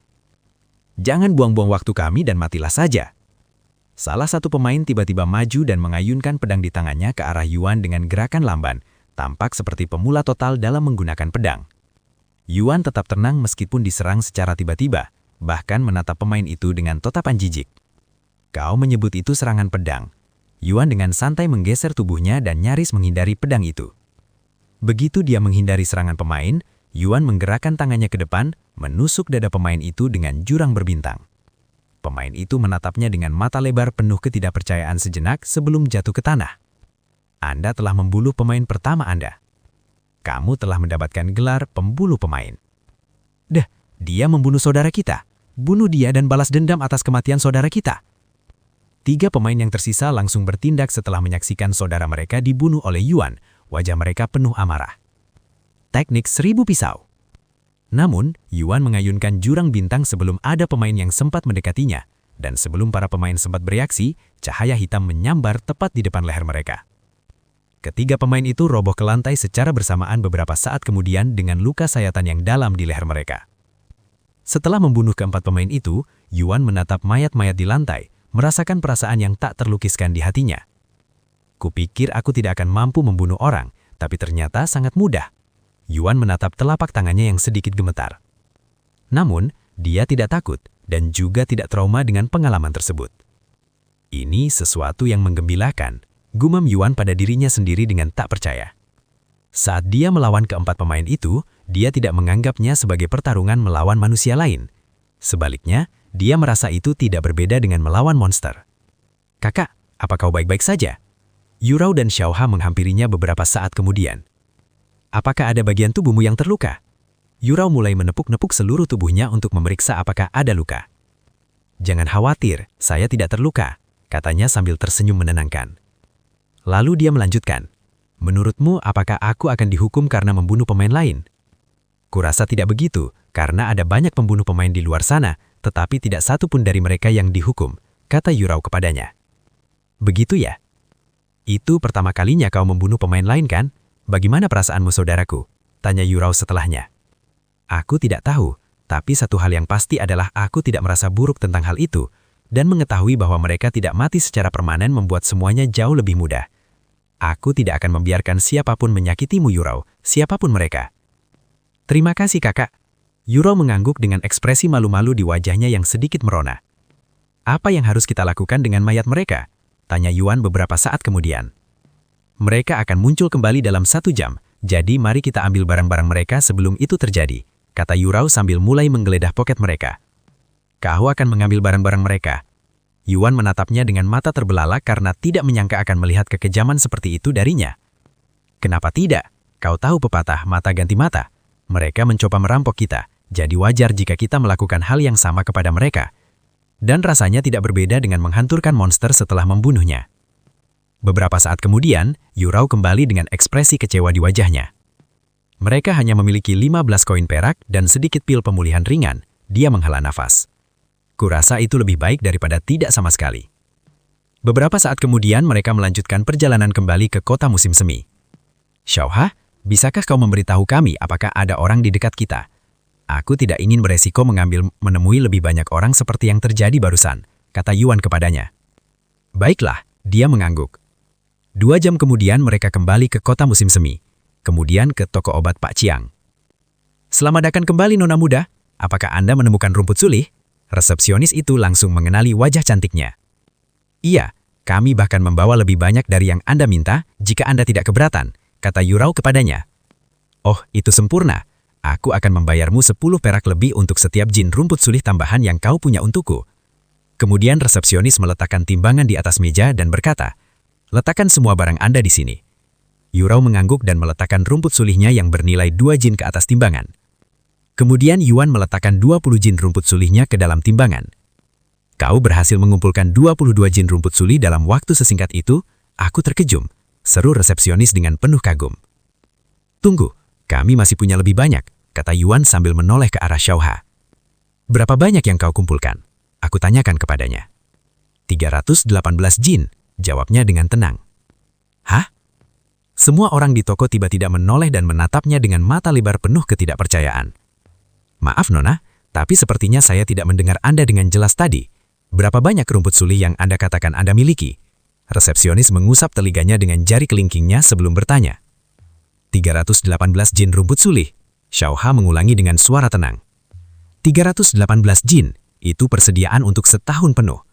Jangan buang-buang waktu kami dan matilah saja. Salah satu pemain tiba-tiba maju dan mengayunkan pedang di tangannya ke arah Yuan dengan gerakan lamban, tampak seperti pemula total dalam menggunakan pedang. Yuan tetap tenang meskipun diserang secara tiba-tiba, bahkan menatap pemain itu dengan tatapan jijik. Kau menyebut itu serangan pedang. Yuan dengan santai menggeser tubuhnya dan nyaris menghindari pedang itu. Begitu dia menghindari serangan pemain, Yuan menggerakkan tangannya ke depan, menusuk dada pemain itu dengan jurang berbintang. Pemain itu menatapnya dengan mata lebar penuh ketidakpercayaan sejenak sebelum jatuh ke tanah. Anda telah membunuh pemain pertama Anda. Kamu telah mendapatkan gelar pembuluh pemain. Dia membunuh saudara kita. Bunuh dia dan balas dendam atas kematian saudara kita. 3 pemain yang tersisa langsung bertindak setelah menyaksikan saudara mereka dibunuh oleh Yuan. Wajah mereka penuh amarah. Teknik 1000 pisau. Namun, Yuan mengayunkan jurang bintang sebelum ada pemain yang sempat mendekatinya, dan sebelum para pemain sempat bereaksi, cahaya hitam menyambar tepat di depan leher mereka. Ketiga pemain itu roboh ke lantai secara bersamaan beberapa saat kemudian dengan luka sayatan yang dalam di leher mereka. Setelah membunuh keempat pemain itu, Yuan menatap mayat-mayat di lantai, merasakan perasaan yang tak terlukiskan di hatinya. Kupikir aku tidak akan mampu membunuh orang, tapi ternyata sangat mudah. Yuan menatap telapak tangannya yang sedikit gemetar. Namun, dia tidak takut dan juga tidak trauma dengan pengalaman tersebut. Ini sesuatu yang menggembirakan, gumam Yuan pada dirinya sendiri dengan tak percaya. Saat dia melawan keempat pemain itu, dia tidak menganggapnya sebagai pertarungan melawan manusia lain. Sebaliknya, dia merasa itu tidak berbeda dengan melawan monster. "Kakak, apa kau baik-baik saja?" Yurao dan Xiaoha menghampirinya beberapa saat kemudian. "Apakah ada bagian tubuhmu yang terluka?" Yurao mulai menepuk-nepuk seluruh tubuhnya untuk memeriksa apakah ada luka. "Jangan khawatir, saya tidak terluka," katanya sambil tersenyum menenangkan. Lalu dia melanjutkan, "Menurutmu apakah aku akan dihukum karena membunuh pemain lain?" "Kurasa tidak begitu, karena ada banyak pembunuh pemain di luar sana, tetapi tidak satu pun dari mereka yang dihukum," kata Yurao kepadanya. "Begitu ya? Itu pertama kalinya kau membunuh pemain lain kan? Bagaimana perasaanmu saudaraku?" tanya Yurao setelahnya. "Aku tidak tahu, tapi satu hal yang pasti adalah aku tidak merasa buruk tentang hal itu, dan mengetahui bahwa mereka tidak mati secara permanen membuat semuanya jauh lebih mudah. Aku tidak akan membiarkan siapapun menyakitimu Yurao, siapapun mereka." "Terima kasih kakak." Yurao mengangguk dengan ekspresi malu-malu di wajahnya yang sedikit merona. "Apa yang harus kita lakukan dengan mayat mereka?" tanya Yuan beberapa saat kemudian. "Mereka akan muncul kembali dalam 1 jam, jadi mari kita ambil barang-barang mereka sebelum itu terjadi," kata Yurao sambil mulai menggeledah poket mereka. "Kau akan mengambil barang-barang mereka?" Yuan menatapnya dengan mata terbelalak karena tidak menyangka akan melihat kekejaman seperti itu darinya. "Kenapa tidak? Kau tahu pepatah mata ganti mata. Mereka mencoba merampok kita, jadi wajar jika kita melakukan hal yang sama kepada mereka. Dan rasanya tidak berbeda dengan menghancurkan monster setelah membunuhnya." Beberapa saat kemudian, Yurao kembali dengan ekspresi kecewa di wajahnya. "Mereka hanya memiliki 15 koin perak dan sedikit pil pemulihan ringan," dia menghela nafas. "Kurasa itu lebih baik daripada tidak sama sekali." Beberapa saat kemudian mereka melanjutkan perjalanan kembali ke kota musim semi. "Xiaoha, bisakah kau memberitahu kami apakah ada orang di dekat kita? Aku tidak ingin beresiko menemui lebih banyak orang seperti yang terjadi barusan," kata Yuan kepadanya. "Baiklah," dia mengangguk. 2 jam kemudian mereka kembali ke kota musim semi, kemudian ke toko obat Pak Chiang. "Selamat datang kembali Nona Muda, apakah Anda menemukan rumput sulih?" Resepsionis itu langsung mengenali wajah cantiknya. "Iya, kami bahkan membawa lebih banyak dari yang Anda minta jika Anda tidak keberatan," kata Yurao kepadanya. "Oh, itu sempurna. Aku akan membayarmu 10 perak lebih untuk setiap jin rumput sulih tambahan yang kau punya untukku." Kemudian resepsionis meletakkan timbangan di atas meja dan berkata, "Letakkan semua barang Anda di sini." Yurao mengangguk dan meletakkan rumput sulihnya yang bernilai 2 jin ke atas timbangan. Kemudian Yuan meletakkan 20 jin rumput sulihnya ke dalam timbangan. "Kau berhasil mengumpulkan 22 jin rumput sulih dalam waktu sesingkat itu? Aku terkejut," seru resepsionis dengan penuh kagum. "Tunggu, kami masih punya lebih banyak," kata Yuan sambil menoleh ke arah Xiaoha. "Berapa banyak yang kau kumpulkan?" aku tanyakan kepadanya. 318 jin, jawabnya dengan tenang. "Hah?" Semua orang di toko tiba-tiba menoleh dan menatapnya dengan mata lebar penuh ketidakpercayaan. "Maaf Nona, tapi sepertinya saya tidak mendengar Anda dengan jelas tadi. Berapa banyak rumput sulih yang Anda katakan Anda miliki?" Resepsionis mengusap telinganya dengan jari kelingkingnya sebelum bertanya. 318 jin rumput sulih, Xiaoha mengulangi dengan suara tenang. 318 jin, itu persediaan untuk setahun penuh.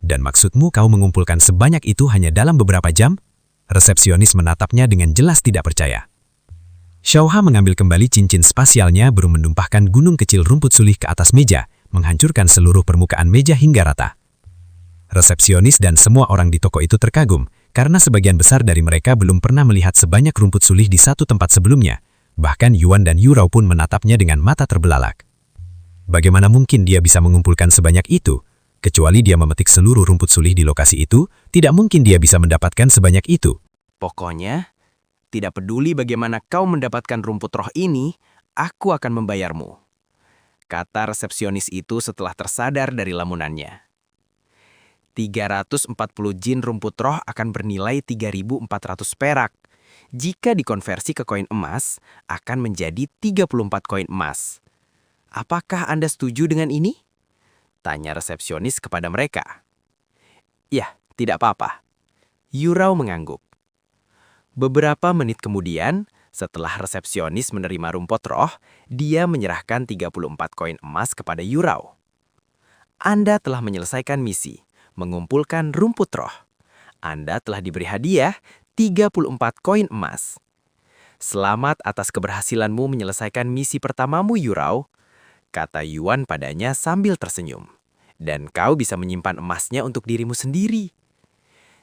Dan maksudmu kau mengumpulkan sebanyak itu hanya dalam beberapa jam? Resepsionis menatapnya dengan jelas tidak percaya. Xiaoha mengambil kembali cincin spasialnya baru menumpahkan gunung kecil rumput sulih ke atas meja, menghancurkan seluruh permukaan meja hingga rata. Resepsionis dan semua orang di toko itu terkagum, karena sebagian besar dari mereka belum pernah melihat sebanyak rumput sulih di satu tempat sebelumnya. Bahkan Yuan dan Yurao pun menatapnya dengan mata terbelalak. Bagaimana mungkin dia bisa mengumpulkan sebanyak itu? Kecuali dia memetik seluruh rumput sulih di lokasi itu, tidak mungkin dia bisa mendapatkan sebanyak itu. "Pokoknya, tidak peduli bagaimana kau mendapatkan rumput roh ini, aku akan membayarmu," kata resepsionis itu setelah tersadar dari lamunannya. 340 jin rumput roh akan bernilai 3.400 perak. Jika dikonversi ke koin emas, akan menjadi 34 koin emas. "Apakah Anda setuju dengan ini?" tanya resepsionis kepada mereka. "Ya, tidak apa-apa." Yurao mengangguk. Beberapa menit kemudian, setelah resepsionis menerima rumput roh, dia menyerahkan 34 koin emas kepada Yurao. "Anda telah menyelesaikan misi, mengumpulkan rumput roh. Anda telah diberi hadiah 34 koin emas." Selamat atas keberhasilanmu menyelesaikan misi pertamamu, Yurao, kata Yuan padanya sambil tersenyum. Dan kau bisa menyimpan emasnya untuk dirimu sendiri.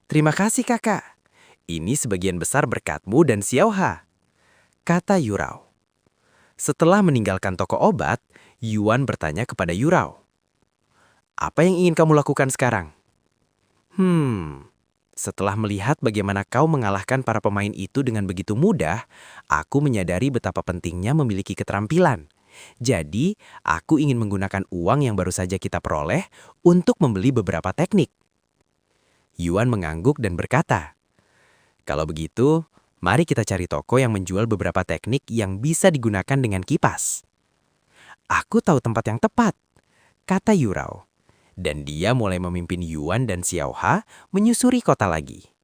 Terima kasih, kakak. Ini sebagian besar berkatmu dan Xiaoha, kata Yurao. Setelah meninggalkan toko obat, Yuan bertanya kepada Yurao. Apa yang ingin kamu lakukan sekarang? Setelah melihat bagaimana kau mengalahkan para pemain itu dengan begitu mudah, aku menyadari betapa pentingnya memiliki keterampilan. Jadi, aku ingin menggunakan uang yang baru saja kita peroleh untuk membeli beberapa teknik. Yuan mengangguk dan berkata, kalau begitu, mari kita cari toko yang menjual beberapa teknik yang bisa digunakan dengan kipas. Aku tahu tempat yang tepat, kata Yurao. Dan dia mulai memimpin Yuan dan Xiaoha menyusuri kota lagi.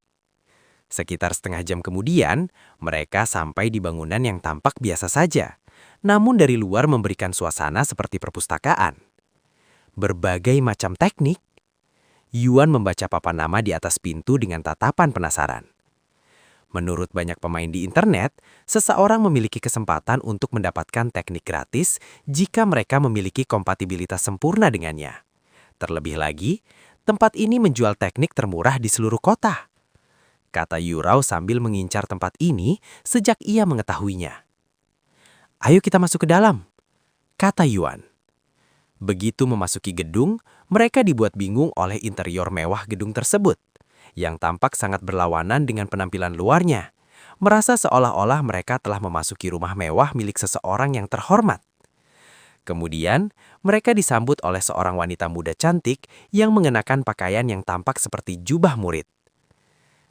Sekitar setengah jam kemudian, mereka sampai di bangunan yang tampak biasa saja, namun dari luar memberikan suasana seperti perpustakaan. Berbagai macam teknik. Yuan membaca papan nama di atas pintu dengan tatapan penasaran. Menurut banyak pemain di internet, seseorang memiliki kesempatan untuk mendapatkan teknik gratis jika mereka memiliki kompatibilitas sempurna dengannya. Terlebih lagi, tempat ini menjual teknik termurah di seluruh kota, kata Yurao sambil mengincar tempat ini sejak ia mengetahuinya. Ayo kita masuk ke dalam, kata Yuan. Begitu memasuki gedung, mereka dibuat bingung oleh interior mewah gedung tersebut, yang tampak sangat berlawanan dengan penampilan luarnya, merasa seolah-olah mereka telah memasuki rumah mewah milik seseorang yang terhormat. Kemudian, mereka disambut oleh seorang wanita muda cantik yang mengenakan pakaian yang tampak seperti jubah murid.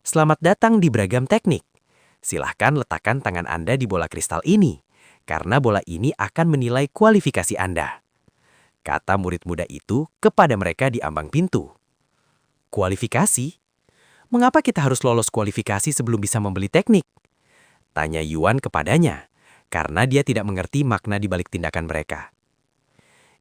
Selamat datang di Beragam Teknik. Silahkan letakkan tangan Anda di bola kristal ini, karena bola ini akan menilai kualifikasi Anda, kata murid muda itu kepada mereka di ambang pintu. Kualifikasi? Mengapa kita harus lolos kualifikasi sebelum bisa membeli teknik? Tanya Yuan kepadanya, karena dia tidak mengerti makna di balik tindakan mereka.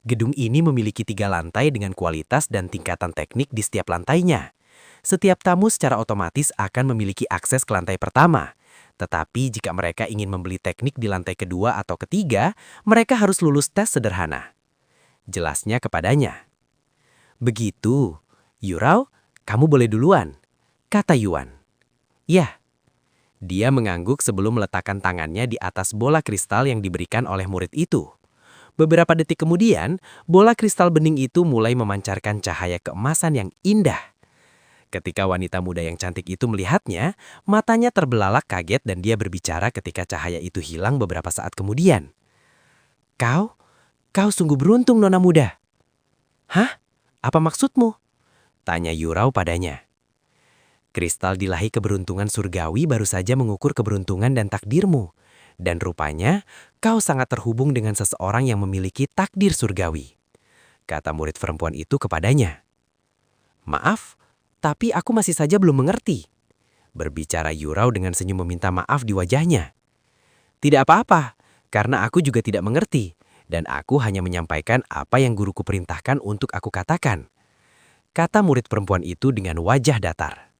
Gedung ini memiliki 3 lantai dengan kualitas dan tingkatan teknik di setiap lantainya. Setiap tamu secara otomatis akan memiliki akses ke lantai pertama. Tetapi jika mereka ingin membeli teknik di lantai kedua atau ketiga, mereka harus lulus tes sederhana. Jelasnya kepadanya. Begitu, Yurao, kamu boleh duluan, kata Yuan. Ya. Dia mengangguk sebelum meletakkan tangannya di atas bola kristal yang diberikan oleh murid itu. Beberapa detik kemudian, bola kristal bening itu mulai memancarkan cahaya keemasan yang indah. Ketika wanita muda yang cantik itu melihatnya, matanya terbelalak kaget dan dia berbicara ketika cahaya itu hilang beberapa saat kemudian. Kau sungguh beruntung, nona muda. Hah? Apa maksudmu? Tanya Yurao padanya. Kristal dilahi keberuntungan surgawi baru saja mengukur keberuntungan dan takdirmu. Dan rupanya, kau sangat terhubung dengan seseorang yang memiliki takdir surgawi, kata murid perempuan itu kepadanya. Maaf, tapi aku masih saja belum mengerti, berbicara Yurao dengan senyum meminta maaf di wajahnya. Tidak apa-apa, karena aku juga tidak mengerti, dan aku hanya menyampaikan apa yang guruku perintahkan untuk aku katakan, kata murid perempuan itu dengan wajah datar.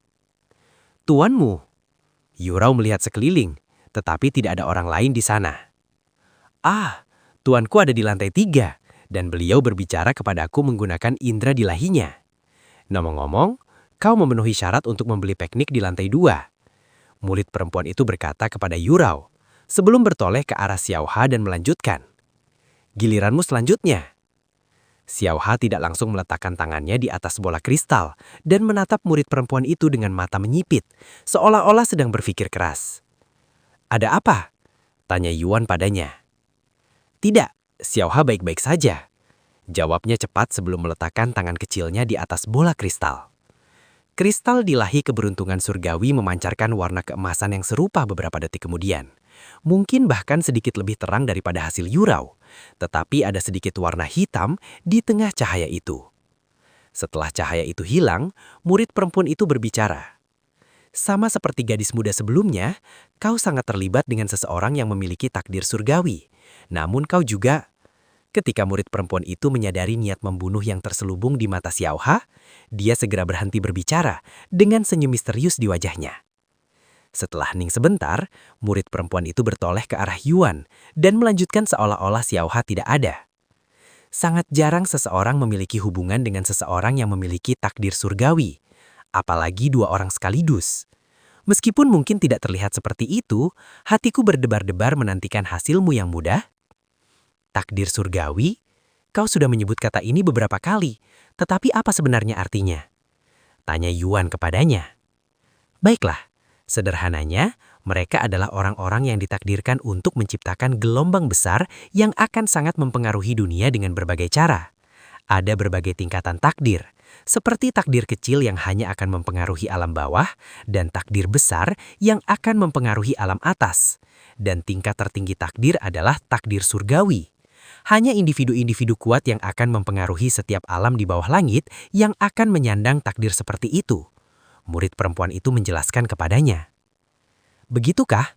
Tuanmu? Yurao melihat sekeliling, tetapi tidak ada orang lain di sana. Ah, tuanku ada di lantai 3, dan beliau berbicara kepadaku menggunakan indera dilahinya. Ngomong-ngomong, kau memenuhi syarat untuk membeli teknik di lantai 2. Murid perempuan itu berkata kepada Yurao, sebelum bertoleh ke arah Xiaoha dan melanjutkan. Giliranmu selanjutnya. Xiaoha tidak langsung meletakkan tangannya di atas bola kristal dan menatap murid perempuan itu dengan mata menyipit, seolah-olah sedang berpikir keras. Ada apa? Tanya Yuan padanya. Tidak, Xiaoha baik-baik saja. Jawabnya cepat sebelum meletakkan tangan kecilnya di atas bola kristal. Kristal dilahi keberuntungan surgawi memancarkan warna keemasan yang serupa beberapa detik kemudian. Mungkin bahkan sedikit lebih terang daripada hasil Yurao, tetapi ada sedikit warna hitam di tengah cahaya itu. Setelah cahaya itu hilang, murid perempuan itu berbicara. Sama seperti gadis muda sebelumnya, kau sangat terlibat dengan seseorang yang memiliki takdir surgawi. Namun kau juga... Ketika murid perempuan itu menyadari niat membunuh yang terselubung di mata Xiaoha, dia segera berhenti berbicara dengan senyum misterius di wajahnya. Setelah hening sebentar, murid perempuan itu bertoleh ke arah Yuan dan melanjutkan seolah-olah Xiaohua tidak ada. Sangat jarang seseorang memiliki hubungan dengan seseorang yang memiliki takdir surgawi, apalagi dua orang sekaligus. Meskipun mungkin tidak terlihat seperti itu, hatiku berdebar-debar menantikan hasilmu yang mudah. Takdir surgawi? Kau sudah menyebut kata ini beberapa kali, tetapi apa sebenarnya artinya? Tanya Yuan kepadanya. Baiklah, sederhananya, mereka adalah orang-orang yang ditakdirkan untuk menciptakan gelombang besar yang akan sangat mempengaruhi dunia dengan berbagai cara. Ada berbagai tingkatan takdir, seperti takdir kecil yang hanya akan mempengaruhi alam bawah, dan takdir besar yang akan mempengaruhi alam atas. Dan tingkat tertinggi takdir adalah takdir surgawi. Hanya individu-individu kuat yang akan mempengaruhi setiap alam di bawah langit yang akan menyandang takdir seperti itu. Murid perempuan itu menjelaskan kepadanya. Begitukah?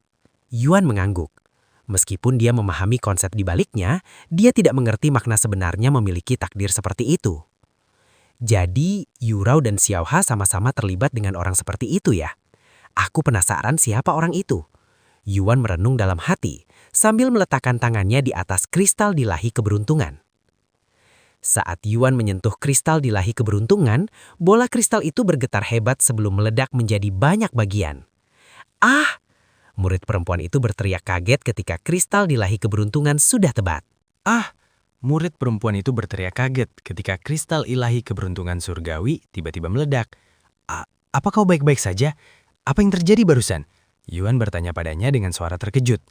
Yuan mengangguk. Meskipun dia memahami konsep di baliknya, dia tidak mengerti makna sebenarnya memiliki takdir seperti itu. Jadi, Yurao dan Xiaohua sama-sama terlibat dengan orang seperti itu ya? Aku penasaran siapa orang itu. Yuan merenung dalam hati, sambil meletakkan tangannya di atas kristal di lahi keberuntungan. Saat Yuan menyentuh kristal di lahi keberuntungan, bola kristal itu bergetar hebat sebelum meledak menjadi banyak bagian. Ah! Murid perempuan itu berteriak kaget ketika kristal di lahi keberuntungan sudah tebat. Ah! Murid perempuan itu berteriak kaget ketika kristal ilahi keberuntungan surgawi tiba-tiba meledak. Apa kau baik-baik saja? Apa yang terjadi barusan? Yuan bertanya padanya dengan suara terkejut.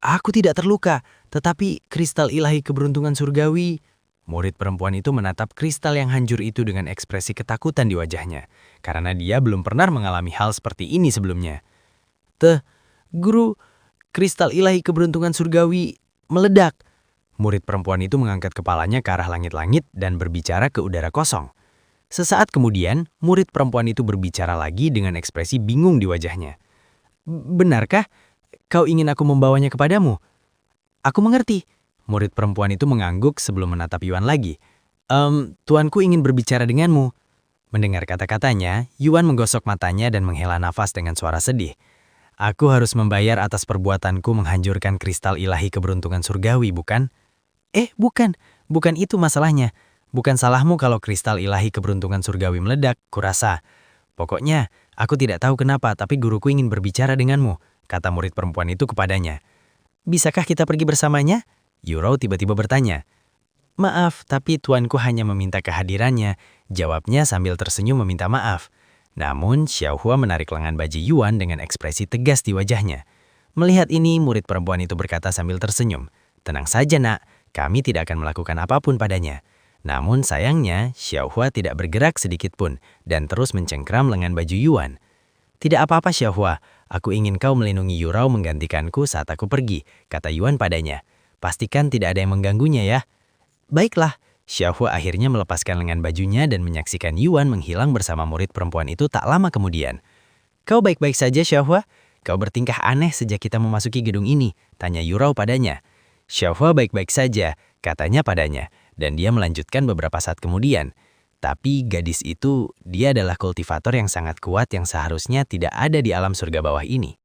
Aku tidak terluka, tetapi kristal ilahi keberuntungan surgawi... Murid perempuan itu menatap kristal yang hancur itu dengan ekspresi ketakutan di wajahnya, karena dia belum pernah mengalami hal seperti ini sebelumnya. Guru, kristal ilahi keberuntungan surgawi meledak. Murid perempuan itu mengangkat kepalanya ke arah langit-langit dan berbicara ke udara kosong. Sesaat kemudian, murid perempuan itu berbicara lagi dengan ekspresi bingung di wajahnya. Benarkah kau ingin aku membawanya kepadamu? Aku mengerti. Murid perempuan itu mengangguk sebelum menatap Yuan lagi. Tuanku ingin berbicara denganmu. Mendengar kata-katanya, Yuan menggosok matanya dan menghela nafas dengan suara sedih. Aku harus membayar atas perbuatanku menghancurkan kristal ilahi keberuntungan surgawi, bukan? Bukan itu masalahnya. Bukan salahmu kalau kristal ilahi keberuntungan surgawi meledak, kurasa. Pokoknya, aku tidak tahu kenapa, tapi guruku ingin berbicara denganmu, kata murid perempuan itu kepadanya. Bisakah kita pergi bersamanya? Yurao tiba-tiba bertanya. Maaf, tapi tuanku hanya meminta kehadirannya, jawabnya sambil tersenyum meminta maaf. Namun, Xiaohua menarik lengan baju Yuan dengan ekspresi tegas di wajahnya. Melihat ini, murid perempuan itu berkata sambil tersenyum. Tenang saja nak, kami tidak akan melakukan apapun padanya. Namun sayangnya, Xiaohua tidak bergerak sedikit pun dan terus mencengkram lengan baju Yuan. Tidak apa-apa Xiaohua, aku ingin kau melindungi Yurao menggantikanku saat aku pergi, kata Yuan padanya. Pastikan tidak ada yang mengganggunya ya. Baiklah, Xiaohua akhirnya melepaskan lengan bajunya dan menyaksikan Yuan menghilang bersama murid perempuan itu tak lama kemudian. Kau baik-baik saja Xiaohua? Kau bertingkah aneh sejak kita memasuki gedung ini, tanya Yurao padanya. Xiaohua baik-baik saja, katanya padanya, dan dia melanjutkan beberapa saat kemudian. Tapi gadis itu, dia adalah kultivator yang sangat kuat yang seharusnya tidak ada di alam surga bawah ini.